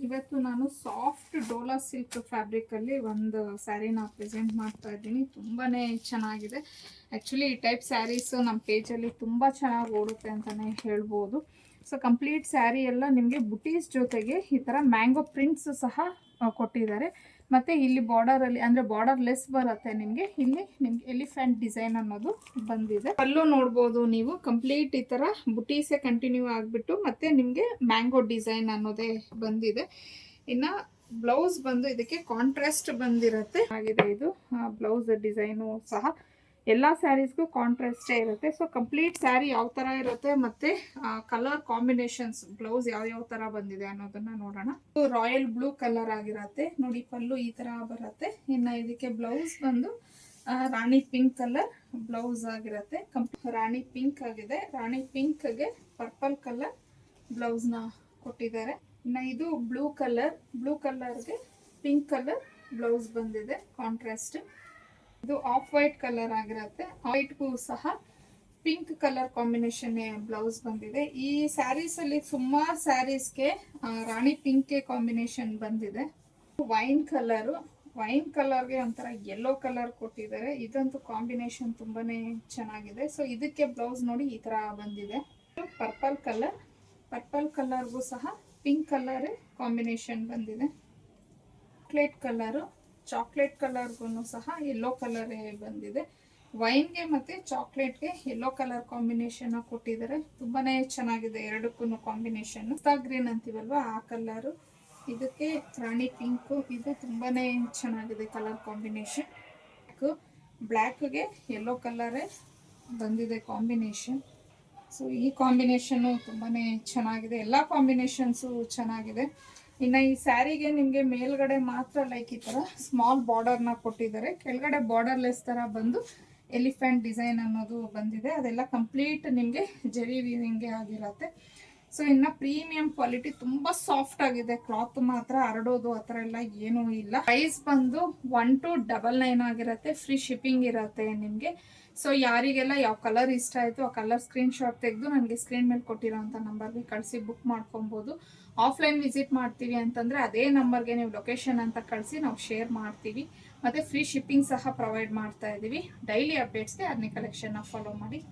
ಇವತ್ತು ನಾನು soft Dhola silk fabric ಅಲ್ಲಿ ಒಂದು ಸ್ಯಾರಿನ ಪ್ರೆಸೆಂಟ್ ಮಾಡ್ತಾ ಇದ್ದೀನಿ. ತುಂಬಾನೇ ಚೆನ್ನಾಗಿದೆ. ಆಕ್ಚುಲಿ ಈ ಟೈಪ್ ಸ್ಯಾರೀಸ್ ನಮ್ಮ ಪೇಜಲ್ಲಿ ತುಂಬಾ ಚೆನ್ನಾಗಿ ಓಡುತ್ತೆ ಅಂತಾನೆ ಹೇಳ್ಬೋದು. ಸೊ ಕಂಪ್ಲೀಟ್ ಸ್ಯಾರಿ ಎಲ್ಲ ನಿಮಗೆ ಬುಟೀಸ್ ಜೊತೆಗೆ ಈ ತರ ಮ್ಯಾಂಗೋ ಪ್ರಿಂಟ್ಸ್ ಸಹ ಕೊಟ್ಟಿದ್ದಾರೆ. ಮತ್ತೆ ಇಲ್ಲಿ ಬಾರ್ಡರ್ ಅಲ್ಲಿ ಅಂದ್ರೆ ಬಾರ್ಡರ್ ಲೆಸ್ ಬರುತ್ತೆ ನಿಮಗೆ. ಇಲ್ಲಿ ನಿಮ್ಗೆ ಎಲಿಫೆಂಟ್ ಡಿಸೈನ್ ಅನ್ನೋದು ಬಂದಿದೆ. ಅಲ್ಲೂ ನೋಡ್ಬೋದು ನೀವು ಕಂಪ್ಲೀಟ್ ಈ ತರ ಬುಟೀಸೇ ಕಂಟಿನ್ಯೂ ಆಗ್ಬಿಟ್ಟು ಮತ್ತೆ ನಿಮ್ಗೆ ಮ್ಯಾಂಗೋ ಡಿಸೈನ್ ಅನ್ನೋದೇ ಬಂದಿದೆ. ಇನ್ನ ಬ್ಲೌಸ್ ಬಂದು ಇದಕ್ಕೆ ಕಾಂಟ್ರಾಸ್ಟ್ ಬಂದಿರುತ್ತೆ ಆಗಿದೆ. ಇದು ಬ್ಲೌಸ್ ಡಿಸೈನು ಸಹ ಎಲ್ಲ ಸ್ಯಾರೀಸ್ಗೂ ಕಾಂಟ್ರಾಸ್ಟೇ ಇರುತ್ತೆ. ಸೊ ಕಂಪ್ಲೀಟ್ ಸ್ಯಾರಿ ಯಾವ ತರ ಇರುತ್ತೆ ಮತ್ತೆ ಕಲರ್ ಕಾಂಬಿನೇಷನ್ಸ್ ಬ್ಲೌಸ್ ಯಾವ ತರ ಬಂದಿದೆ ಅನ್ನೋದನ್ನ ನೋಡೋಣ. ರಾಯಲ್ ಬ್ಲೂ ಕಲರ್ ಆಗಿರತ್ತೆ ನೋಡಿ. ಪಲ್ಲು ಈ ತರ ಬರುತ್ತೆ. ಇನ್ನು ಇದಕ್ಕೆ ಬ್ಲೌಸ್ ಬಂದು ರಾಣಿ ಪಿಂಕ್ ಕಲರ್ ಬ್ಲೌಸ್ ಆಗಿರತ್ತೆ. ರಾಣಿ ಪಿಂಕ್ ಆಗಿದೆ. ರಾಣಿ ಪಿಂಕ್ಗೆ ಪರ್ಪಲ್ ಕಲರ್ ಬ್ಲೌಸ್ ನ ಕೊಟ್ಟಿದ್ದಾರೆ. ಇನ್ನು ಇದು ಬ್ಲೂ ಕಲರ್ಗೆ ಪಿಂಕ್ ಕಲರ್ ಬ್ಲೌಸ್ ಬಂದಿದೆ ಕಾಂಟ್ರಾಸ್ಟ್. ಇದು ಆಫ್ ವೈಟ್ ಕಲರ್ ಆಗಿರುತ್ತೆ. ವೈಟ್ಗೂ ಸಹ ಪಿಂಕ್ ಕಲರ್ ಕಾಂಬಿನೇಷನ್ ಬ್ಲೌಸ್ ಬಂದಿದೆ. ಈ ಸ್ಯಾರೀಸ್ ಅಲ್ಲಿ ಸುಮಾರು ಸ್ಯಾರೀಸ್ಗೆ ರಾಣಿ ಪಿಂಕ್ ಕಾಂಬಿನೇಷನ್ ಬಂದಿದೆ. ವೈನ್ ಕಲರ್ಗೆ ಒಂಥರ ಯೆಲ್ಲೋ ಕಲರ್ ಕೊಟ್ಟಿದ್ದಾರೆ. ಇದಂತೂ ಕಾಂಬಿನೇಷನ್ ತುಂಬಾನೇ ಚೆನ್ನಾಗಿದೆ. ಸೊ ಇದಕ್ಕೆ ಬ್ಲೌಸ್ ನೋಡಿ ಈ ತರ ಬಂದಿದೆ. ಪರ್ಪಲ್ ಕಲರ್ಗೂ ಸಹ ಪಿಂಕ್ ಕಲರ್ ಕಾಂಬಿನೇಷನ್ ಬಂದಿದೆ. ಚಾಕ್ಲೇಟ್ ಕಲರ್ಗೂ ಸಹ ಯೆಲ್ಲೋ ಕಲರ್ ಬಂದಿದೆ. ವೈನ್ಗೆ ಮತ್ತೆ ಚಾಕ್ಲೇಟ್ಗೆ ಯೆಲ್ಲೋ ಕಲರ್ ಕಾಂಬಿನೇಷನ್ ಕೊಟ್ಟಿದ್ದಾರೆ. ತುಂಬಾನೇ ಚೆನ್ನಾಗಿದೆ ಎರಡಕ್ಕೂ ಕಾಂಬಿನೇಷನ್. ಗ್ರೀನ್ ಅಂತೀವಲ್ವಾ ಆ ಕಲರ್, ಇದಕ್ಕೆ ರಾಣಿ ಪಿಂಕ್, ಇದು ತುಂಬಾನೇ ಚೆನ್ನಾಗಿದೆ ಕಲರ್ ಕಾಂಬಿನೇಷನ್. ಬ್ಲ್ಯಾಕ್ಗೆ ಯೆಲ್ಲೋ ಕಲರ್ ಬಂದಿದೆ ಕಾಂಬಿನೇಷನ್. ಸೊ ಈ ಕಾಂಬಿನೇಷನ್ ತುಂಬಾನೇ ಚೆನ್ನಾಗಿದೆ. ಎಲ್ಲ ಕಾಂಬಿನೇಷನ್ಸು ಚೆನ್ನಾಗಿದೆ. ಇನ್ನು ಈ ಸ್ಯಾರಿಗೆ ನಿಮಗೆ ಮೇಲ್ಗಡೆ ಮಾತ್ರ ಲೈಕ್ ಈ ತರ ಸ್ಮಾಲ್ ಬಾರ್ಡರ್ನ ಕೊಟ್ಟಿದ್ದಾರೆ. ಕೆಳಗಡೆ ಬಾರ್ಡರ್ ಲೆಸ್ ತರ ಬಂದು ಎಲಿಫೆಂಟ್ ಡಿಸೈನ್ ಅನ್ನೋದು ಬಂದಿದೆ. ಅದೆಲ್ಲ ಕಂಪ್ಲೀಟ್ ನಿಮಗೆ ಜರಿ ವೀವಿಂಗ್ ಆಗಿರುತ್ತೆ. ಸೊ ಇನ್ನು ಪ್ರೀಮಿಯಂ ಕ್ವಾಲಿಟಿ, ತುಂಬಾ ಸಾಫ್ಟ್ ಆಗಿದೆ. ಕ್ಲಾತ್ ಮಾತ್ರ ಹರಡೋದು ಆ ಥರ ಎಲ್ಲ ಏನೂ ಇಲ್ಲ. ಪ್ರೈಸ್ ಬಂದು 1299 ಆಗಿರುತ್ತೆ. ಫ್ರೀ ಶಿಪ್ಪಿಂಗ್ ಇರುತ್ತೆ ನಿಮಗೆ. ಸೊ ಯಾರಿಗೆಲ್ಲ ಯಾವ ಕಲರ್ ಇಷ್ಟ ಆಯಿತು ಆ ಕಲರ್ ಸ್ಕ್ರೀನ್ ಶಾಟ್ ತೆಗೆದು ನನಗೆ ಸ್ಕ್ರೀನ್ ಮೇಲೆ ಕೊಟ್ಟಿರೋಂಥ ನಂಬರ್ಗೆ ಕಳಿಸಿ ಬುಕ್ ಮಾಡ್ಕೊಬೋದು. ಆಫ್ಲೈನ್ ವಿಸಿಟ್ ಮಾಡ್ತೀವಿ ಅಂತಂದರೆ ಅದೇ ನಂಬರ್ಗೆ ನೀವು ಲೊಕೇಶನ್ ಅಂತ ಕಳಿಸಿ ನಾವು ಶೇರ್ ಮಾಡ್ತೀವಿ. ಮತ್ತು ಫ್ರೀ ಶಿಪ್ಪಿಂಗ್ ಸಹ ಪ್ರೊವೈಡ್ ಮಾಡ್ತಾ ಇದ್ದೀವಿ. ಡೈಲಿ ಅಪ್ಡೇಟ್ಸ್ಗೆ ಅರ್ನಿ ಕಲೆಕ್ಷನ್ನ ಫಾಲೋ ಮಾಡಿ.